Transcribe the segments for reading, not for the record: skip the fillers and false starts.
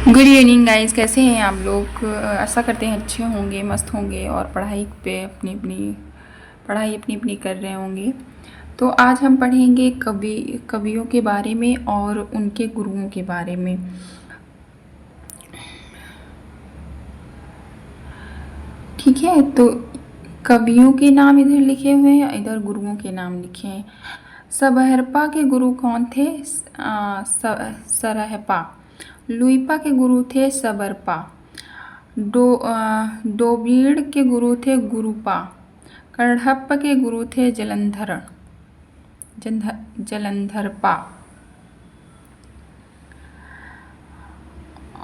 Good evening guys, कैसे हैं आप लोग। आशा करते हैं अच्छे होंगे, मस्त होंगे और पढ़ाई अपनी अपनी कर रहे होंगे। तो आज हम पढ़ेंगे कवियों के बारे में और उनके गुरुओं के बारे में। ठीक है, तो कवियों के नाम इधर लिखे हुए हैं, इधर गुरुओं के नाम लिखे हैं। सबहरपा के गुरु कौन थे? सरहपा। लुइपा के गुरु थे सबरपा। डोबीड़ के गुरु थे गुरुपा। कढ़प्प के गुरु थे जलंधरपा।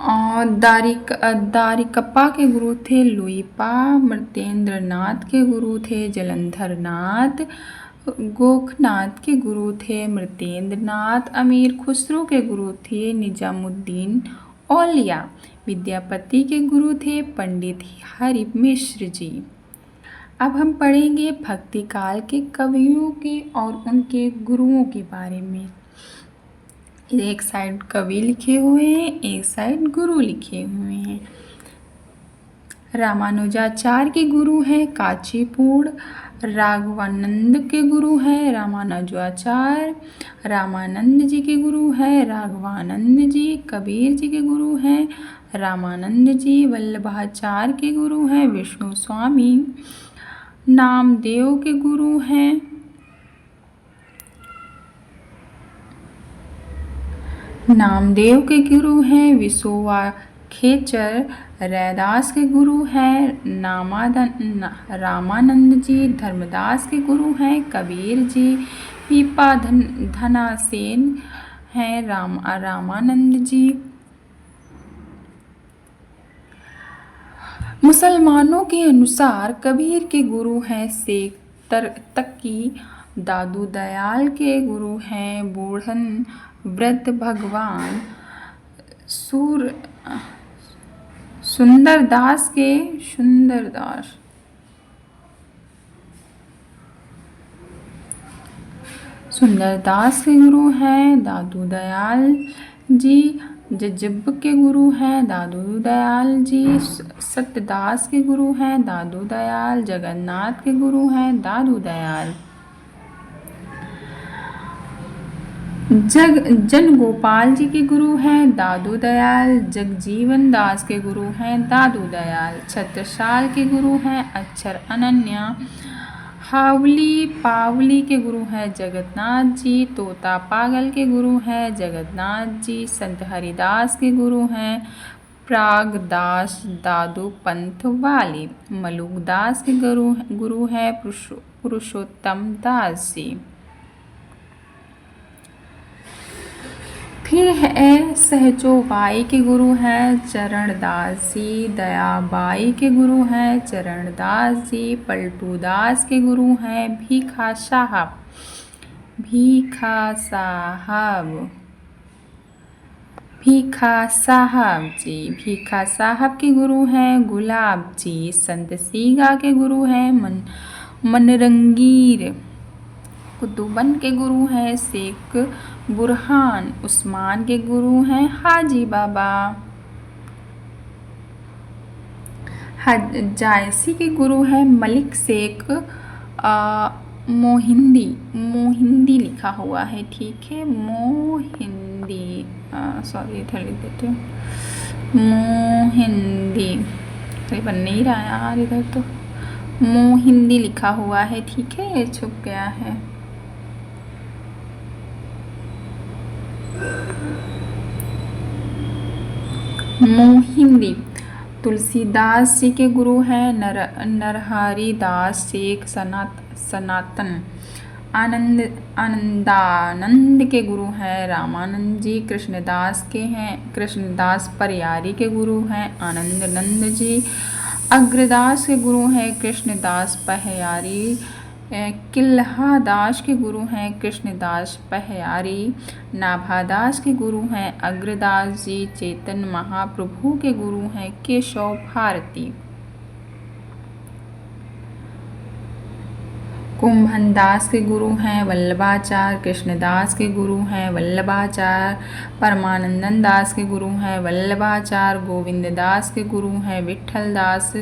और दारिकप्पा के गुरु थे लुइपा। मृतेंद्र नाथ के गुरु थे जलंधर नाथ। गोखनाथ के गुरु थे मृतेंद्र नाथ। अमीर खुसरो के गुरु थे निजामुद्दीन औलिया। विद्यापति के गुरु थे पंडित हरि मिश्र जी। अब हम पढ़ेंगे भक्ति काल के कवियों के और उनके गुरुओं के बारे में। एक साइड कवि लिखे हुए हैं, एक साइड गुरु लिखे हुए हैं। रामानुजाचार्य के गुरु हैं कांचीपुर। राघवानंद के गुरु हैं रामानुजाचार्य। रामानंद जी के गुरु हैं राघवानंद जी। कबीर जी के गुरु हैं रामानंद जी। वल्लभाचार्य के गुरु हैं विष्णु स्वामी। नामदेव के गुरु हैं विसोवा खेचर। रैदास के गुरु हैं रामानंद जी। धर्मदास के गुरु हैं कबीर जी। पीपा धनासेन हैं रामानंद जी। मुसलमानों के अनुसार कबीर के गुरु हैं शेख तकी। दादू दयाल के गुरु हैं बूढ़न वृद्ध भगवान। सुंदरदास के गुरु हैं दादू दयाल जी। जज्जब के गुरु हैं दादू दयाल जी। सत्यदास के गुरु हैं दादू दयाल। जगन्नाथ के गुरु हैं दादू दयाल। जन गोपाल जी के गुरु हैं दादू दयाल। जगजीवन दास के गुरु हैं दादू दयाल। छत्रसाल के गुरु हैं अक्षर अनन्या। हावली पावली के गुरु हैं जगन्नाथ जी। तोता पागल के गुरु हैं जगन्नाथ जी। संत हरिदास के गुरु हैं प्रागदास दादू पंथ वाली। मलुकदास के गुरु हैं पुरुषोत्तम दास जी। फिर है सहजोबाई के गुरु हैं चरणदास जी। दयाबाई के गुरु हैं चरणदास जी। पलटूदास के गुरु हैं भीखा साहब जी। भीखा साहब के गुरु हैं गुलाब जी। संत सीगा के गुरु हैं मनरंगीर। कुतुबन के गुरु हैं शेख बुरहान। उस्मान के गुरु हैं हाजी बाबा। जायसी के गुरु हैं मलिक शेख मोहिंदी लिखा हुआ है, ठीक है, मोहिंदी। सॉरी, इधर लिख देते हैं मोहिंदी। कहीं बन नहीं रहा यार, इधर तो मोहिंदी लिखा हुआ है, ठीक है, ये छुप गया है। मोहिंदी। तुलसीदास जी के गुरु हैं नरहरि दास शेख सनातन। आनंदानंद के गुरु हैं रामानंद जी। कृष्णदास परियारी के गुरु हैं आनंदनंद जी। अग्रदास के गुरु हैं कृष्णदास पहयारी। किल्हादास के गुरु हैं कृष्णदास पहयारी। नाभादास के गुरु हैं अग्रदास जी। चेतन महाप्रभु के गुरु हैं केशव भारती। कुंभन दास के गुरु हैं वल्लभाचार्य, कृष्णदास के गुरु हैं वल्लभाचार्य, परमानंदन दास के गुरु हैं वल्लभाचार्य, गोविंद दास के गुरु हैं विठल दास,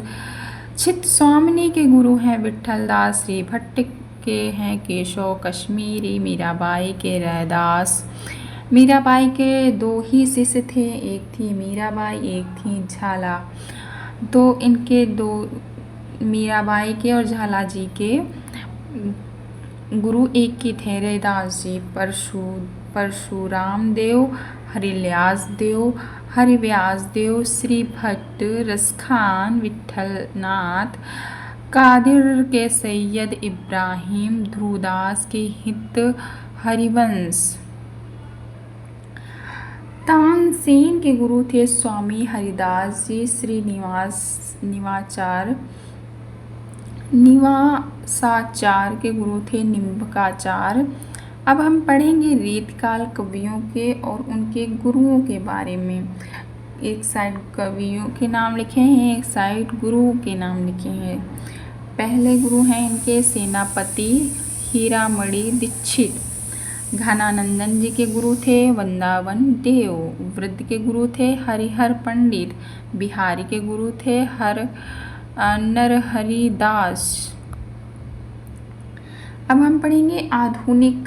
चित स्वामिनी के गुरु हैं विठल दास, श्री भट्ट के हैं केशव कश्मीरी, मीराबाई के रैदास। मीराबाई के दो ही शिष्य थे, एक थी मीराबाई एक थी झाला। तो इनके दो मीराबाई के और झाला जी के गुरु एक ही थे, रैदास जी। परशुराम देव, हरिल्यास देव, हरिव्यास देव, श्री भट्ट, रसखान, विठलनाथ, कादिर के सैयद इब्राहिम, ध्रुवदास के हित हरिवंश। तानसेन के गुरु थे स्वामी हरिदास जी, श्री निवासाचार्य के गुरु थे निम्बकाचार्य। अब हम पढ़ेंगे रीतकाल कवियों के और उनके गुरुओं के बारे में। एक साइड कवियों के नाम लिखे हैं, एक साइड गुरुओं के नाम लिखे हैं। पहले गुरु हैं इनके सेनापति हीरामणि दीक्षित। घनानंदन जी के गुरु थे वृंदावन देव। वृद्ध के गुरु थे हरिहर पंडित। बिहारी के गुरु थे नरहरि दास। अब हम पढ़ेंगे आधुनिक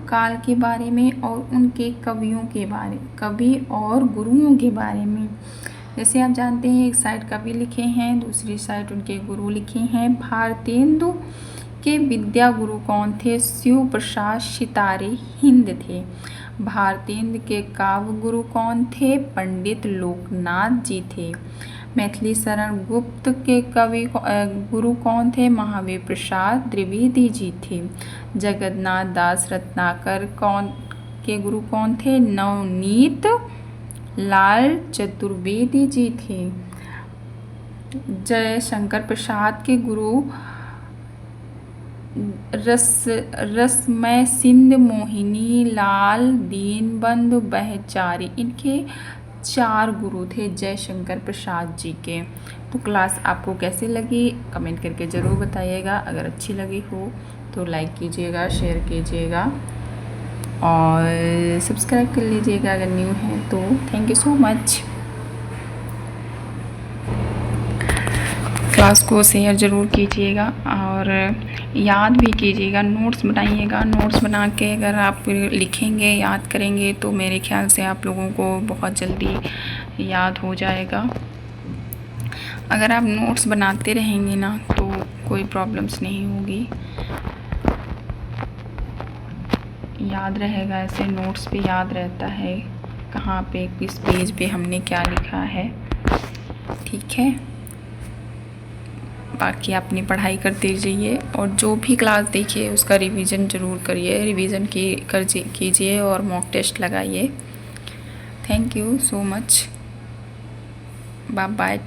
काल के बारे में और उनके कवि और गुरुओं के बारे में। जैसे आप जानते हैं, एक साइड कवि लिखे हैं, दूसरी साइड उनके गुरु लिखे हैं। भारतेंदु के विद्या गुरु कौन थे? शिव प्रसाद सितारे हिंद थे। भारतेंदु के काव्य गुरु कौन थे? पंडित लोकनाथ जी थे। मैथिली शरण गुप्त के कवि गुरु कौन थे? महावीर प्रसाद द्विवेदी जी थे। जगन्नाथ दास रत्नाकर के गुरु कौन थे? नवनीत लाल चतुर्वेदी जी थे। जयशंकर प्रसाद के गुरु रसमय सिंध मोहिनी लाल दीनबंधु बहचारी, इनके 4 गुरु थे जयशंकर प्रसाद जी के। तो क्लास आपको कैसे लगी कमेंट करके ज़रूर बताइएगा। अगर अच्छी लगी हो तो लाइक कीजिएगा, शेयर कीजिएगा और सब्सक्राइब कर लीजिएगा अगर न्यू है तो। Thank you so much. Class को शेयर ज़रूर कीजिएगा और याद भी कीजिएगा, नोट्स बनाइएगा। नोट्स बना के अगर आप लिखेंगे, याद करेंगे तो मेरे ख्याल से आप लोगों को बहुत जल्दी याद हो जाएगा। अगर आप नोट्स बनाते रहेंगे ना तो कोई प्रॉब्लम्स नहीं होगी, याद रहेगा। ऐसे नोट्स पे याद रहता है कहाँ पे किस पेज पे हमने क्या लिखा है। ठीक है, बाकी अपनी पढ़ाई करते रहिए और जो भी क्लास देखिए उसका रिवीजन ज़रूर करिए, रिवीजन कीजिए और मॉक टेस्ट लगाइए। Thank you so much. Bye bye.